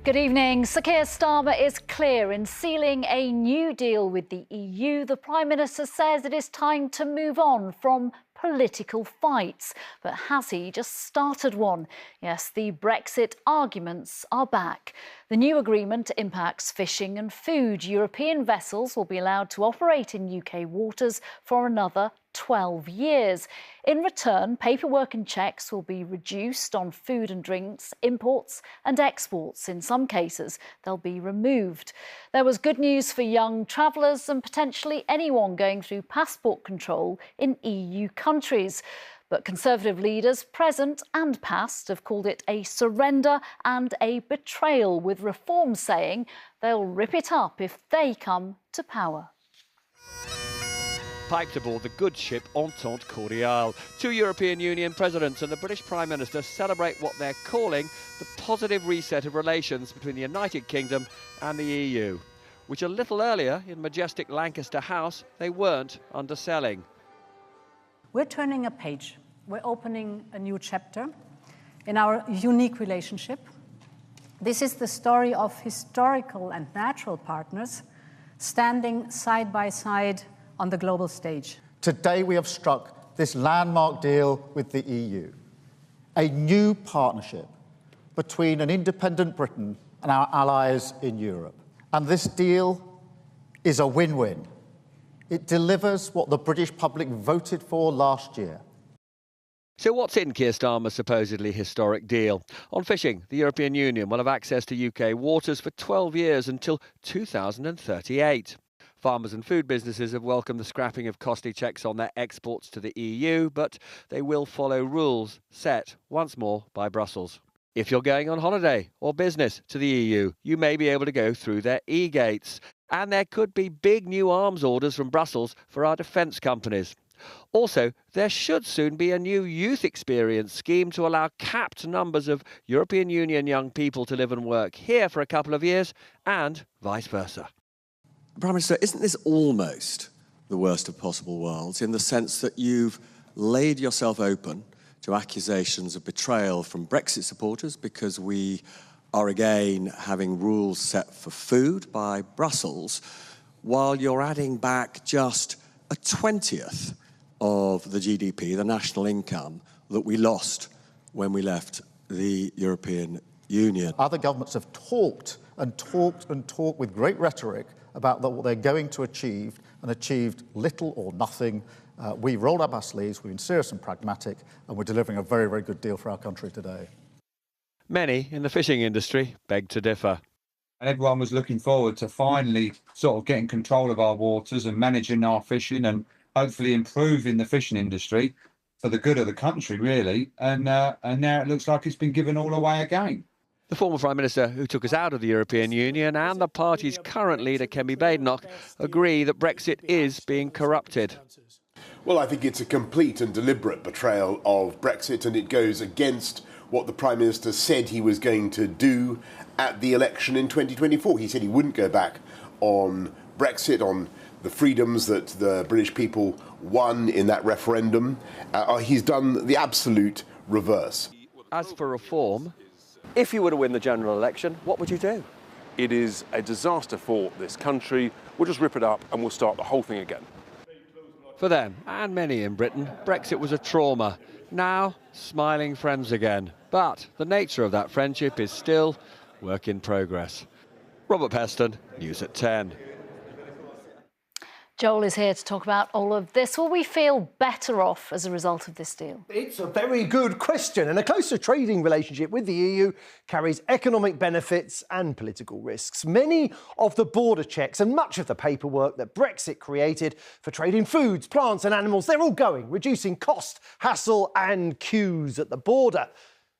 Good evening. Sir Keir Starmer is clear in sealing a new deal with the EU. The Prime Minister says it is time to move on from political fights. But has he just started one? Yes, the Brexit arguments are back. The new agreement impacts fishing and food. European vessels will be allowed to operate in UK waters for another 12 years. In return, paperwork and checks will be reduced on food and drinks, imports and exports. In some cases, they'll be removed. There was good news for young travellers and potentially anyone going through passport control in EU countries. But Conservative leaders, present and past, have called it a surrender and a betrayal, with Reform saying they'll rip it up if they come to power. Piped aboard the good ship Entente Cordiale. Two European Union presidents and the British Prime Minister celebrate what they're calling the positive reset of relations between the United Kingdom and the EU, which a little earlier in majestic Lancaster House they weren't underselling. We're turning a page. We're opening a new chapter in our unique relationship. This is the story of historical and natural partners standing side by side on the global stage. Today we have struck this landmark deal with the EU, a new partnership between an independent Britain and our allies in Europe. And this deal is a win-win. It delivers what the British public voted for last year. So what's in Keir Starmer's supposedly historic deal? On fishing, the European Union will have access to UK waters for 12 years until 2038. Farmers and food businesses have welcomed the scrapping of costly checks on their exports to the EU, but they will follow rules set once more by Brussels. If you're going on holiday or business to the EU, you may be able to go through their eGates. And there could be big new arms orders from Brussels for our defence companies. Also, there should soon be a new youth experience scheme to allow capped numbers of European Union young people to live and work here for a couple of years, and vice versa. Prime Minister, isn't this almost the worst of possible worlds, in the sense that you've laid yourself open to accusations of betrayal from Brexit supporters because we are again having rules set for food by Brussels, while you're adding back just a 20th of the GDP, the national income, that we lost when we left the European Union? Other governments have talked and talked and talked with great rhetoric about what they're going to achieve, and achieved little or nothing. We've rolled up our sleeves, we've been serious and pragmatic, and we're delivering a very, very good deal for our country today. Many in the fishing industry beg to differ. And everyone was looking forward to finally sort of getting control of our waters and managing our fishing and hopefully improving the fishing industry for the good of the country, really. And now it looks like it's been given all away again. The former Prime Minister who took us out of the European Union and the party's current leader, Kemi Badenoch, agree that Brexit is being corrupted. Well, I think it's a complete and deliberate betrayal of Brexit, and it goes against what the Prime Minister said he was going to do at the election in 2024. He said he wouldn't go back on Brexit, on the freedoms that the British people won in that referendum. He's done the absolute reverse. As for reform, if you were to win the general election, what would you do? It is a disaster for this country. We'll just rip it up and we'll start the whole thing again. For them, and many in Britain, Brexit was a trauma. Now, smiling friends again. But the nature of that friendship is still work in progress. Robert Peston, News at 10. Joel is here to talk about all of this. Will we feel better off as a result of this deal? It's a very good question, and a closer trading relationship with the EU carries economic benefits and political risks. Many of the border checks and much of the paperwork that Brexit created for trading foods, plants and animals, they're all going, reducing cost, hassle and queues at the border.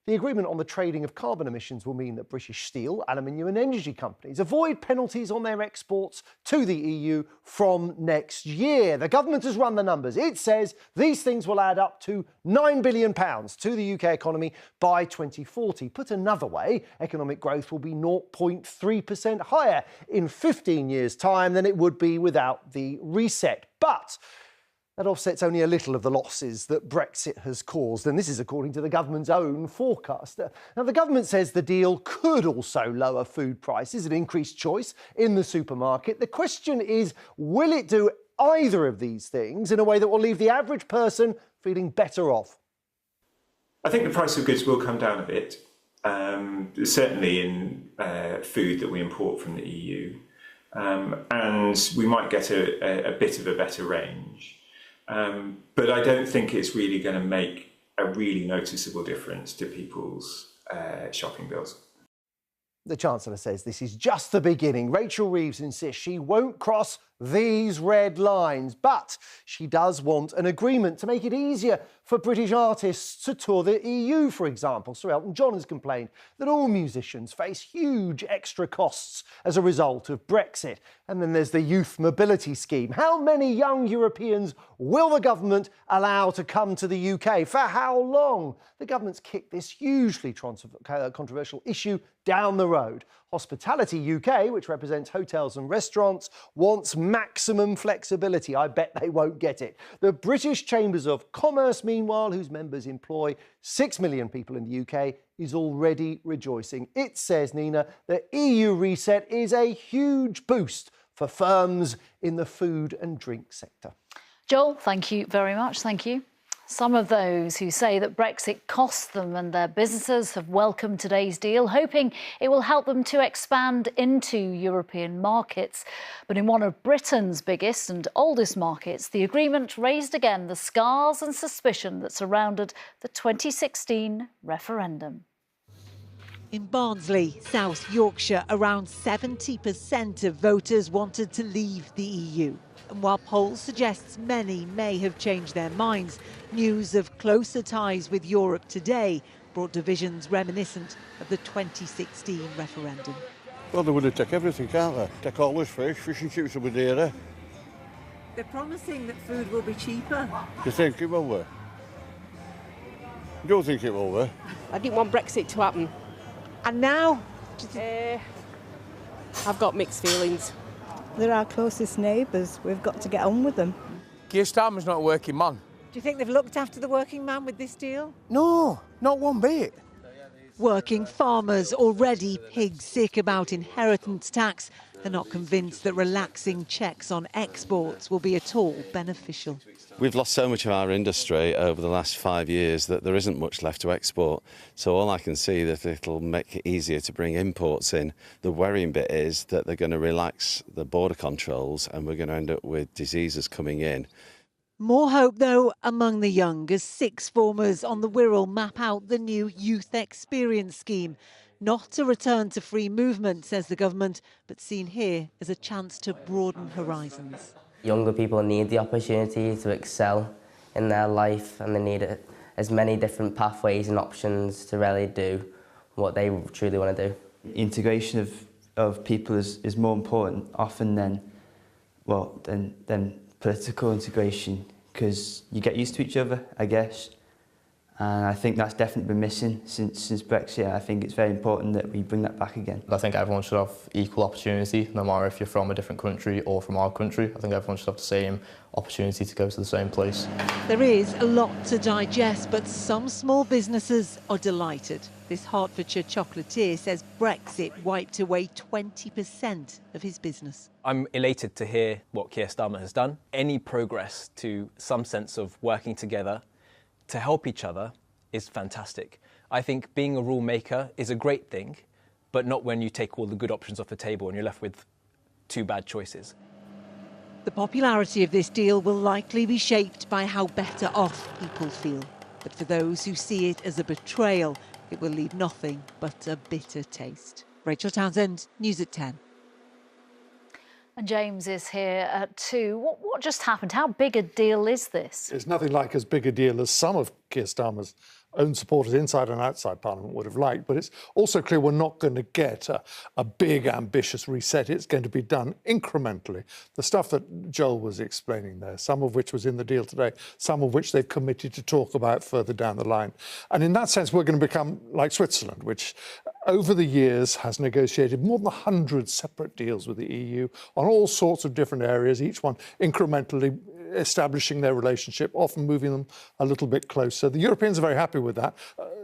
The agreement on the trading of carbon emissions will mean that British steel, aluminium and energy companies avoid penalties on their exports to the EU from next year. The government has run the numbers. It says these things will add up to £9 billion to the UK economy by 2040. Put another way, economic growth will be 0.3% higher in 15 years' time than it would be without the reset. But That offsets only a little of the losses that Brexit has caused, and this is according to the government's own forecast. Now, the government says the deal could also lower food prices and increase choice in the supermarket. The question is, will it do either of these things in a way that will leave the average person feeling better off? I think the price of goods will come down a bit, certainly in food that we import from the EU, and we might get a bit of a better range. But I don't think it's really going to make a really noticeable difference to people's shopping bills. The Chancellor says this is just the beginning. Rachel Reeves insists she won't cross these red lines, but she does want an agreement to make it easier for British artists to tour the EU, for example. Sir Elton John has complained that all musicians face huge extra costs as a result of Brexit. And then there's the Youth Mobility Scheme. How many young Europeans will the government allow to come to the UK? For how long? The government's kicked this hugely controversial issue down the road. Hospitality UK, which represents hotels and restaurants, wants maximum flexibility. I bet they won't get it. The British Chambers of Commerce, meanwhile, whose members employ 6 million people in the UK, is already rejoicing. It says, Nina, the EU reset is a huge boost for firms in the food and drink sector. Joel, thank you very much. Thank you. Some of those who say that Brexit cost them and their businesses have welcomed today's deal, hoping it will help them to expand into European markets. But in one of Britain's biggest and oldest markets, the agreement raised again the scars and suspicion that surrounded the 2016 referendum. In Barnsley, South Yorkshire, around 70% of voters wanted to leave the EU. And while polls suggest many may have changed their minds, news of closer ties with Europe today brought divisions reminiscent of the 2016 referendum. Well, they would take everything, can't they? Take all this fish and chips will be dearer. They're promising that food will be cheaper. Do you think it will be? I don't think it will be. I didn't want Brexit to happen. And now? I've got mixed feelings. They're our closest neighbours. We've got to get on with them. Keir Starmer's not a working man. Do you think they've looked after the working man with this deal? No, not one bit. Working farmers already pig sick about inheritance tax. They're not convinced that relaxing checks on exports will be at all beneficial. We've lost so much of our industry over the last 5 years that there isn't much left to export. So all I can see that it'll make it easier to bring imports in. The worrying bit is that they're going to relax the border controls and we're going to end up with diseases coming in. More hope, though, among the young as sixth formers on the Wirral map out the new Youth Experience Scheme. Not a return to free movement, says the government, but seen here as a chance to broaden horizons. Younger people need the opportunity to excel in their life and they need as many different pathways and options to really do what they truly want to do. Integration of people is more important often than political integration, because you get used to each other, I guess. And I think that's definitely been missing since Brexit. I think it's very important that we bring that back again. I think everyone should have equal opportunity, no matter if you're from a different country or from our country. I think everyone should have the same opportunity to go to the same place. There is a lot to digest, but some small businesses are delighted. This Hertfordshire chocolatier says Brexit wiped away 20% of his business. I'm elated to hear what Keir Starmer has done. Any progress to some sense of working together to help each other is fantastic. I think being a rule maker is a great thing, but not when you take all the good options off the table and you're left with two bad choices. The popularity of this deal will likely be shaped by how better off people feel. But for those who see it as a betrayal, it will leave nothing but a bitter taste. Rachel Townsend, News at 10. And James is here at 2. What just happened? How big a deal is this? It's nothing like as big a deal as some of Keir Starmer's own supporters inside and outside Parliament would have liked. But it's also clear we're not going to get a big, ambitious reset. It's going to be done incrementally. The stuff that Joel was explaining there, some of which was in the deal today, some of which they've committed to talk about further down the line. And in that sense, we're going to become like Switzerland, which over the years has negotiated more than 100 separate deals with the EU on all sorts of different areas, each one incrementally establishing their relationship, often moving them a little bit closer. The Europeans are very happy with that.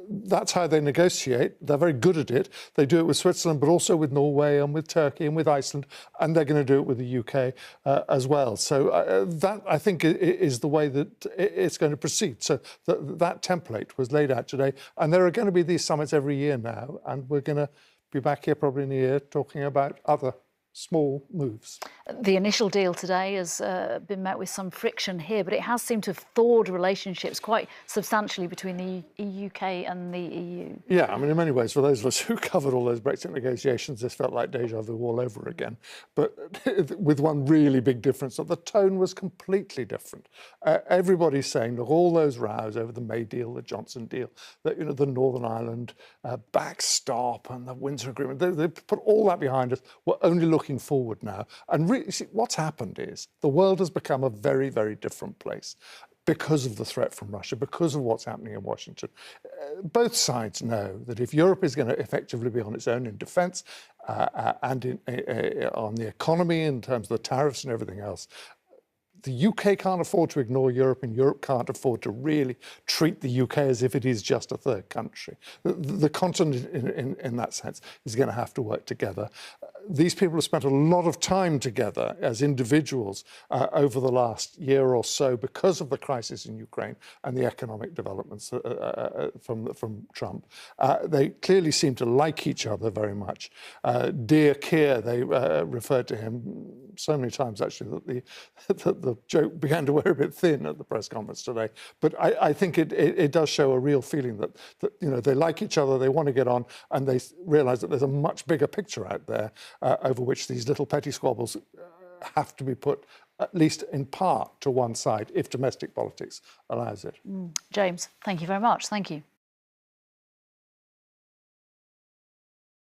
That's how they negotiate. They're very good at it. They do it with Switzerland, but also with Norway and with Turkey and with Iceland, and they're going to do it with the UK as well. So that, I think, is the way that it's going to proceed. So that template was laid out today, and there are going to be these summits every year now, and we're going to be back here probably in a year talking about other small moves. The initial deal today has been met with some friction here, but it has seemed to have thawed relationships quite substantially between the UK and the EU. Yeah, I mean, in many ways, for those of us who covered all those Brexit negotiations, this felt like déjà vu all over again. But with one really big difference, that the tone was completely different. Everybody's saying, look, all those rows over the May deal, the Johnson deal, that, you know, the Northern Ireland backstop and the Windsor Agreement, they put all that behind us. We're only looking forward now. And really, see, what's happened is the world has become a very, very different place because of the threat from Russia, because of what's happening in Washington. Both sides know that if Europe is going to effectively be on its own in defence and on the economy in terms of the tariffs and everything else, the UK can't afford to ignore Europe, and Europe can't afford to really treat the UK as if it is just a third country. The continent, in that sense, is going to have to work together. These people have spent a lot of time together as individuals over the last year or so because of the crisis in Ukraine and the economic developments from Trump. They clearly seem to like each other very much. Dear Keir, they referred to him so many times, actually, that the joke began to wear a bit thin at the press conference today. But I think it does show a real feeling that you know, they like each other, they want to get on, and they realise that there's a much bigger picture out there over which these little petty squabbles have to be put, at least in part, to one side if domestic politics allows it. James, thank you very much. Thank you.